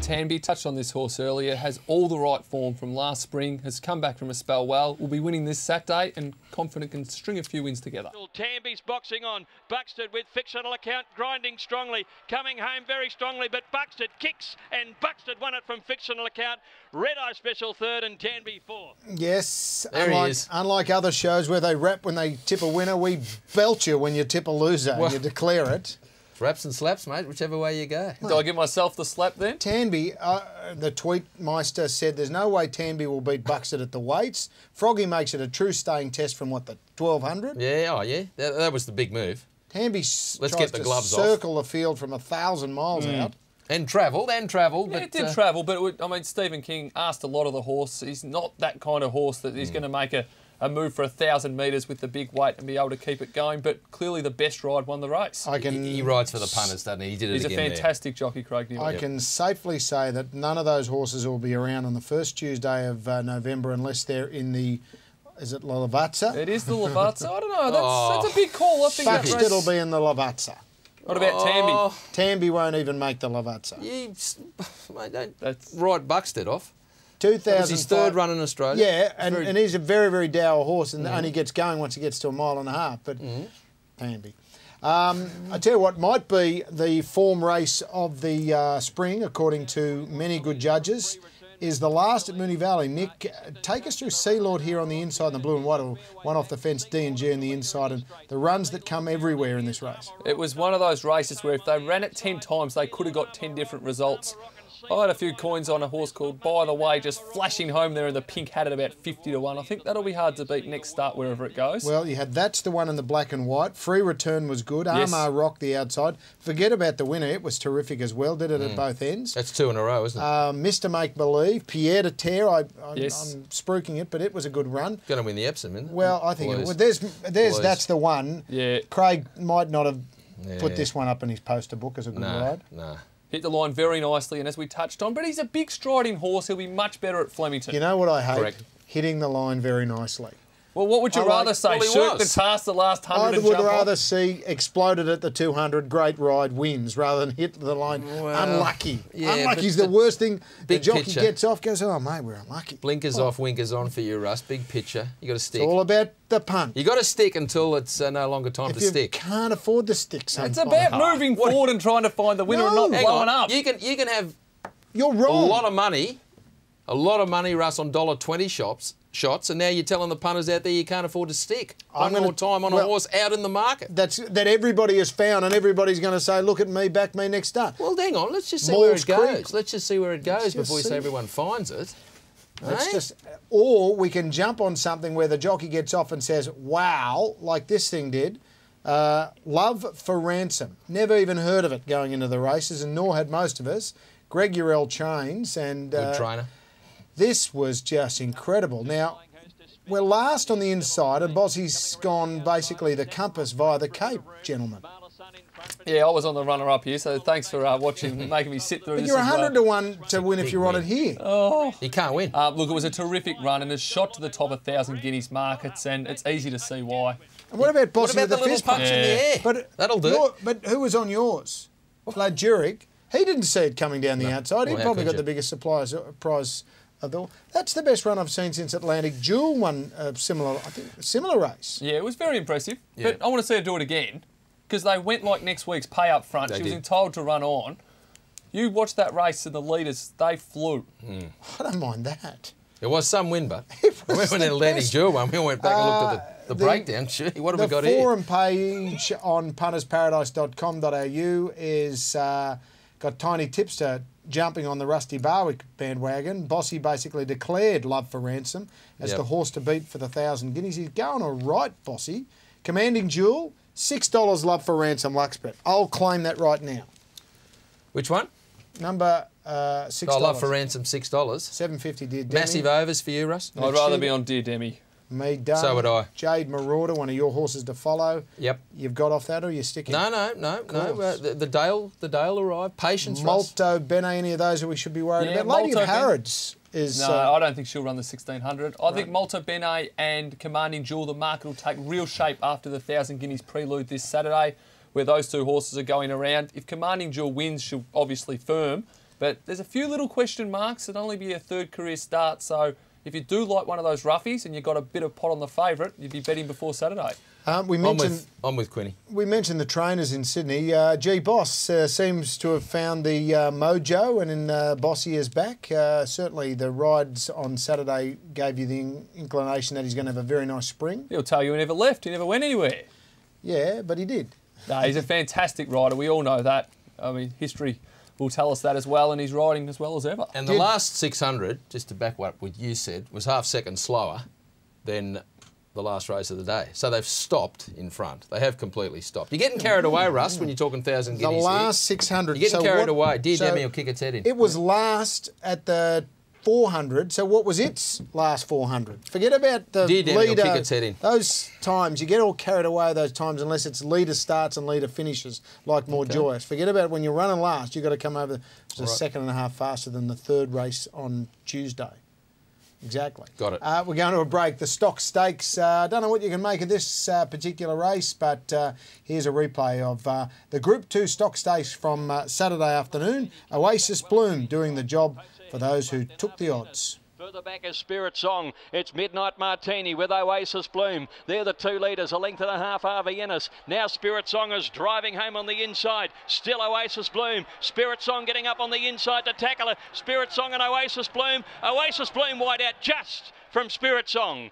Tanby, touched on this horse earlier, has all the right form from last spring, has come back from a spell well, will be winning this Saturday and confident can string a few wins together. Tanby's boxing on, Buxted with fictional account, grinding strongly, coming home very strongly, but Buxted kicks and Buxted won it from fictional account. Red Eye Special third and Tanby fourth. Yes, there he is. Unlike other shows where they rap when they tip a winner, we belt you when you tip a loser. Well, you declare it. Raps and slaps, mate, whichever way you go. Do I give myself the slap then? Tanby, the tweet meister said there's no way Tanby will beat Buxted at the weights. Froggy makes it a true staying test from, what, the 1200? Yeah, oh yeah, that was the big move. Tanby Let's get the gloves circle the field from 1,000 miles out. And travelled. Yeah, But, it did travel, but I mean, Stephen King asked a lot of the horse. He's not that kind of horse that he's going to make a move for 1,000 metres with the big weight and be able to keep it going, but clearly the best ride won the race. He rides for the punters, doesn't he? He did it again. He's a fantastic jockey, Craig. I can safely say that none of those horses will be around on the first Tuesday of November unless they're in the, is it La Lavazza? It is the Lavazza. I don't know. That's a big call. I think Buxted will be in the Lavazza. What about Tanby? Tanby won't even make the Lavazza. Mate, don't write Buxted off. 2005. That was his third run in Australia. Yeah, and he's a very, very dour horse and only gets going once he gets to 1.5 miles. But Tanby. I tell you what, might be the form race of the spring, according to many good judges, is the last at Moonee Valley. Nick, take us through Sea Lord here on the inside and the blue and white, one off the fence, D&G on the inside, and the runs that come everywhere in this race. It was one of those races where if they ran it 10 times, they could have got 10 different results. I had a few coins on a horse called By the Way, just flashing home there in the pink hat at about 50 to 1. I think that'll be hard to beat next start wherever it goes. Well, you had That's the One in the black and white. Free Return was good. Yes. Armar Rock the outside. Forget about the winner. It was terrific as well. Did it at both ends. That's 2 in a row, isn't it? Mr. Make Believe. Pierre de Terre. I'm spruiking it, but it was a good run. Going to win the Epsom, isn't it? Well, I think there's That's the One. Yeah. Craig might not have put this one up in his poster book as a good ride. No. Hit the line very nicely, and as we touched on, but he's a big striding horse. He'll be much better at Flemington. You know what I hate? Correct. Hitting the line very nicely. Well, what would you rather say? Shirk the task the last 100 I would rather see exploded at the 200, great ride, wins, rather than hit the line. Unlucky. Yeah, unlucky is the worst thing. The jockey picture. gets off, goes, oh, mate, we're unlucky. Blinkers off, winkers on for you, Russ. Big picture. You got to stick. It's all about the punt. You got to stick until it's no longer time to stick. You can't afford to stick sometimes. It's about moving forward and trying to find the winner and not blowing up. You can have You're wrong. a lot of money, Russ, on $1.20 shots, and now you're telling the punters out there you can't afford to stick. One more time on a horse out in the market. That everybody has found, and everybody's going to say, look at me, back me next start. Well, hang on, let's just see where it goes. Let's just see where it goes before we say everyone finds it. Or we can jump on something where the jockey gets off and says, wow, like this thing did. Love for Ransom. Never even heard of it going into the races, and nor had most of us. Greg Urell trains. And good trainer. This was just incredible. Now, we're last on the inside, and Bossie's gone basically the compass via the Cape, gentlemen. Yeah, I was on the runner-up here, so thanks for watching, making me sit through But this. You're 100 to 1 to win if you're on it here. Oh, you can't win. Look, it was a terrific run, and it's shot to the top of 1,000 guineas markets, and it's easy to see why. And what about Bossy with the fist punch in the air? But that'll do. But who was on yours? Like Jurek, he didn't see it coming down the outside. He probably got the biggest prize of the. That's the best run I've seen since Atlantic. Jewel won a similar race. Yeah, it was very impressive. Yeah. But I want to see her do it again, because they went like next week's pay up front. She was entitled to run on. You watched that race and the leaders, they flew. I don't mind that. It was some win, but when Atlantic Jewel won, we went back and looked at the breakdown. Gee, what have we got here? The forum page on puntersparadise.com.au is got tiny tips to jumping on the Rusty Barwick bandwagon. Bossy basically declared Love for Ransom as the horse to beat for the 1,000 guineas. He's going all right, Bossy. Commanding Jewel, $6 Love for Ransom Luxbet. I'll claim that right now. Which one? Number $6. Oh, Love for Ransom, $6. $7.50, Dear Demi. Massive overs for you, Russ? I'd rather be on Dear Demi. Me done. So would I. Jade Marauder, one of your horses to follow. Yep. You've got off that, or you're sticking? No. The Dale arrived. Patience, Malto, Bene, any of those that we should be worried about? Lady of Harrods is... No, I don't think she'll run the 1,600. I think Malto, Bene and Commanding Jewel, the market will take real shape after the 1,000 guineas prelude this Saturday, where those two horses are going around. If Commanding Jewel wins, she'll obviously firm. But there's a few little question marks. It'll only be a third career start, so if you do like one of those roughies and you've got a bit of pot on the favourite, you'd be betting before Saturday. I'm with Quinny. We mentioned the trainers in Sydney. G Boss seems to have found the mojo, and in Bossy is back. Certainly the rides on Saturday gave you the inclination that he's going to have a very nice spring. He'll tell you he never left, he never went anywhere. Yeah, but he did. No, he's a fantastic rider, we all know that. I mean, history will tell us that as well, and he's riding as well as ever. And the last 600, just to back up what you said, was half second slower than the last race of the day. So they've stopped in front. They have completely stopped. You're getting carried away, Russ, when you're talking thousand guineas. The last 600. You're getting carried away. Dear Demi will kick its head in. It was last at the 400. So what was its last 400? Forget about the Dear Demi will leader. kick its head in. Those times, you get all carried away those times unless it's leader starts and leader finishes, like more joyous. Forget about it. When you're running last, you've got to come over a second and a half faster than the third race on Tuesday. Exactly. Got it. We're going to a break. The Stock Stakes. I don't know what you can make of this particular race, but here's a replay of the Group 2 Stock Stakes from Saturday afternoon. Oasis Bloom doing the job for those who took the odds. Further back is Spirit Song. It's Midnight Martini with Oasis Bloom. They're the two leaders, a length and a half over Yennis. Now Spirit Song is driving home on the inside. Still Oasis Bloom. Spirit Song getting up on the inside to tackle her. Spirit Song and Oasis Bloom. Oasis Bloom wide out just from Spirit Song.